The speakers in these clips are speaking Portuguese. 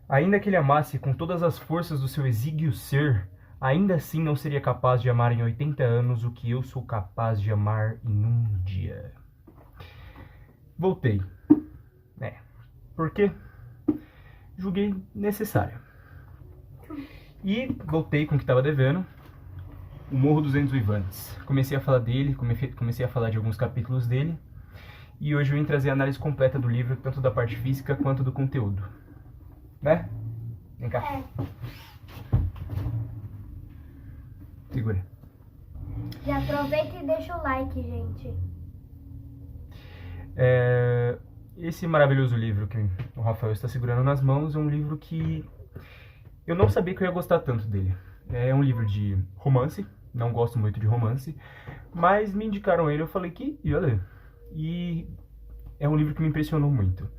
Ainda que ele amasse com todas as forças do seu exíguo ser, ainda assim não seria capaz de amar em 80 anos o que eu sou capaz de amar em um dia. Voltei. Por quê? Julguei necessário. E voltei com o que estava devendo. O Morro dos Ventos Uivantes. Comecei a falar dele, comecei a falar de alguns capítulos dele. E hoje eu vim trazer a análise completa do livro, tanto da parte física quanto do conteúdo. Né? Vem cá. Segura. Já aproveita e deixa o like, gente. Esse maravilhoso livro que o Rafael está segurando nas mãos é um livro que eu não sabia que eu ia gostar tanto dele. É um livro de romance, não gosto muito de romance, mas me indicaram ele, eu falei que ia ler. E é um livro que me impressionou muito.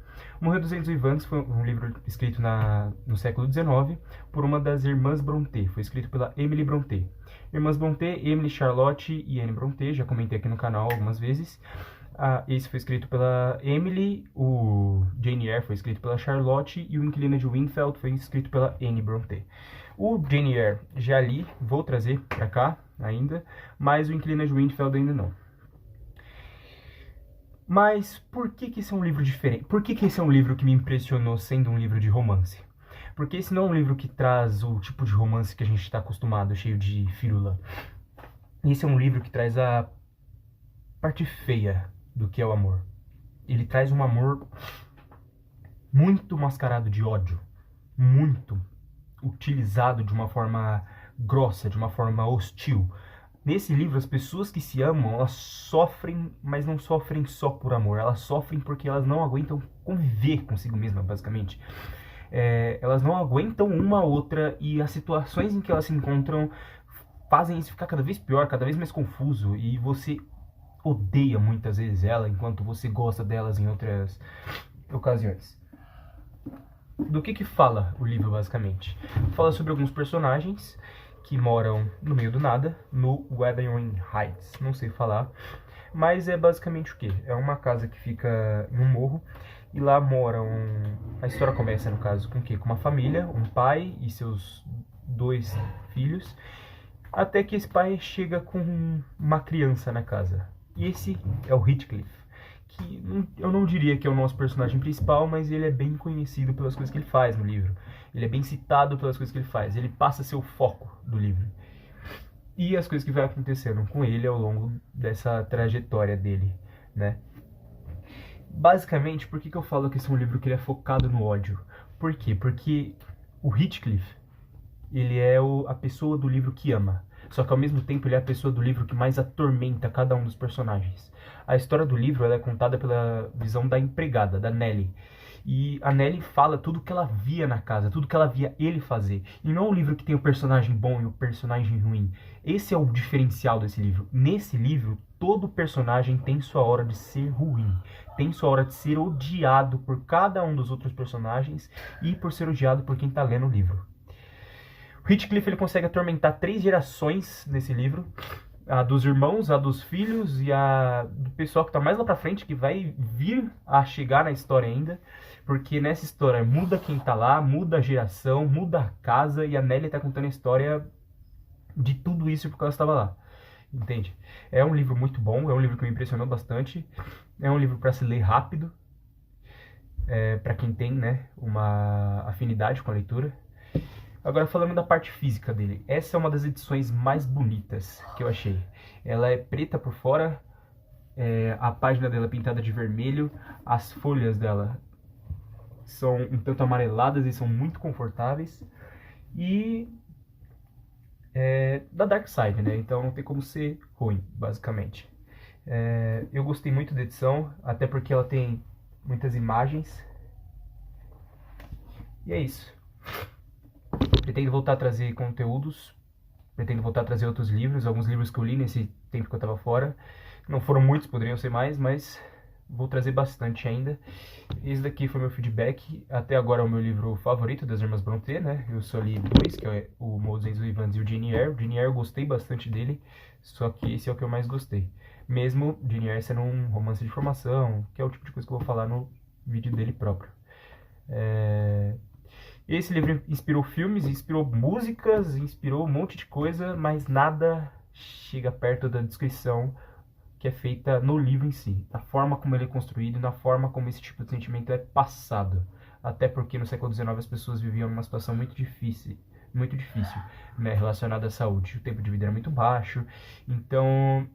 Morrer dos Ventos Uivantes foi um livro escrito no século XIX por uma das irmãs Brontë. Foi escrito pela Emily Brontë. Irmãs Brontë, Emily, Charlotte e Anne Brontë, já comentei aqui no canal algumas vezes. Esse foi escrito pela Emily, o Jane Eyre foi escrito pela Charlotte e o Inquilino de Winfield foi escrito pela Anne Brontë. O Jane Eyre já li, vou trazer pra cá ainda, mas o Inquilino de Winfield ainda não. Mas por que esse é um livro diferente? Por que esse é um livro que me impressionou sendo um livro de romance? Porque esse não é um livro que traz o tipo de romance que a gente está acostumado, cheio de firula. Esse é um livro que traz a parte feia do que é o amor. Ele traz um amor muito mascarado de ódio, muito utilizado de uma forma grossa, de uma forma hostil. Nesse livro, as pessoas que se amam, elas sofrem, mas não sofrem só por amor. Elas sofrem porque elas não aguentam conviver consigo mesma, basicamente. Elas não aguentam uma outra e as situações em que elas se encontram fazem isso ficar cada vez pior, cada vez mais confuso. E você odeia muitas vezes ela, enquanto você gosta delas em outras ocasiões. Do que fala o livro, basicamente? Fala sobre alguns personagens que moram no meio do nada, no Wuthering Heights. Não sei falar, mas é basicamente o quê? É uma casa que fica em um morro, e lá moram... A história começa, no caso, com o quê? Com uma família, um pai e seus 2 filhos, até que esse pai chega com uma criança na casa. E esse é o Heathcliff, que eu não diria que é o nosso personagem principal, mas ele é bem conhecido pelas coisas que ele faz no livro. Ele é bem citado pelas coisas que ele faz. Ele passa a ser o foco do livro. E as coisas que vai acontecendo com ele ao longo dessa trajetória dele, né? Basicamente, por que eu falo que esse é um livro que ele é focado no ódio? Por quê? Porque o Heathcliff, ele é a pessoa do livro que ama. Só que ao mesmo tempo ele é a pessoa do livro que mais atormenta cada um dos personagens. A história do livro ela é contada pela visão da empregada, da Nelly. E a Nelly fala tudo que ela via na casa, tudo que ela via ele fazer. E não é um livro que tem o personagem bom e o personagem ruim. Esse é o diferencial desse livro. Nesse livro, todo personagem tem sua hora de ser ruim. Tem sua hora de ser odiado por cada um dos outros personagens e por ser odiado por quem está lendo o livro. O Heathcliff ele consegue atormentar 3 gerações nesse livro. A dos irmãos, a dos filhos e a do pessoal que tá mais lá pra frente, que vai vir a chegar na história ainda. Porque nessa história muda quem tá lá, muda a geração, muda a casa, e a Nelly tá contando a história de tudo isso porque ela estava lá. Entende? É um livro muito bom, é um livro que me impressionou bastante. É um livro para se ler rápido, para quem tem, né, uma afinidade com a leitura. Agora falando da parte física dele, essa é uma das edições mais bonitas que eu achei. Ela é preta por fora, a página dela é pintada de vermelho, as folhas dela são um tanto amareladas e são muito confortáveis. E da Dark Side, né? Então não tem como ser ruim, basicamente. Eu gostei muito da edição, até porque ela tem muitas imagens. E é isso. Pretendo voltar a trazer conteúdos, pretendo voltar a trazer outros livros, alguns livros que eu li nesse tempo que eu estava fora. Não foram muitos, poderiam ser mais, mas vou trazer bastante ainda. Esse daqui foi meu feedback. Até agora é o meu livro favorito das Irmãs Brontë, né? Eu só li 2, que é o Morro dos Ventos Uivantes e o Jane Eyre. O Jane Eyre eu gostei bastante dele, só que esse é o que eu mais gostei. Mesmo Jane Eyre sendo um romance de formação, que é o tipo de coisa que eu vou falar no vídeo dele próprio. Esse livro inspirou filmes, inspirou músicas, inspirou um monte de coisa, mas nada chega perto da descrição que é feita no livro em si, da forma como ele é construído, na forma como esse tipo de sentimento é passado. Até porque no século XIX as pessoas viviam numa situação muito difícil, né, relacionada à saúde. O tempo de vida era muito baixo, então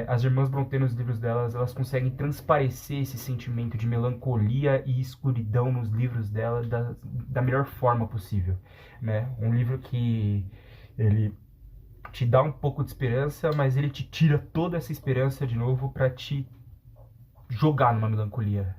as irmãs Brontë nos livros delas, elas conseguem transparecer esse sentimento de melancolia e escuridão nos livros dela da melhor forma possível, né? Um livro que ele te dá um pouco de esperança, mas ele te tira toda essa esperança de novo para te jogar numa melancolia.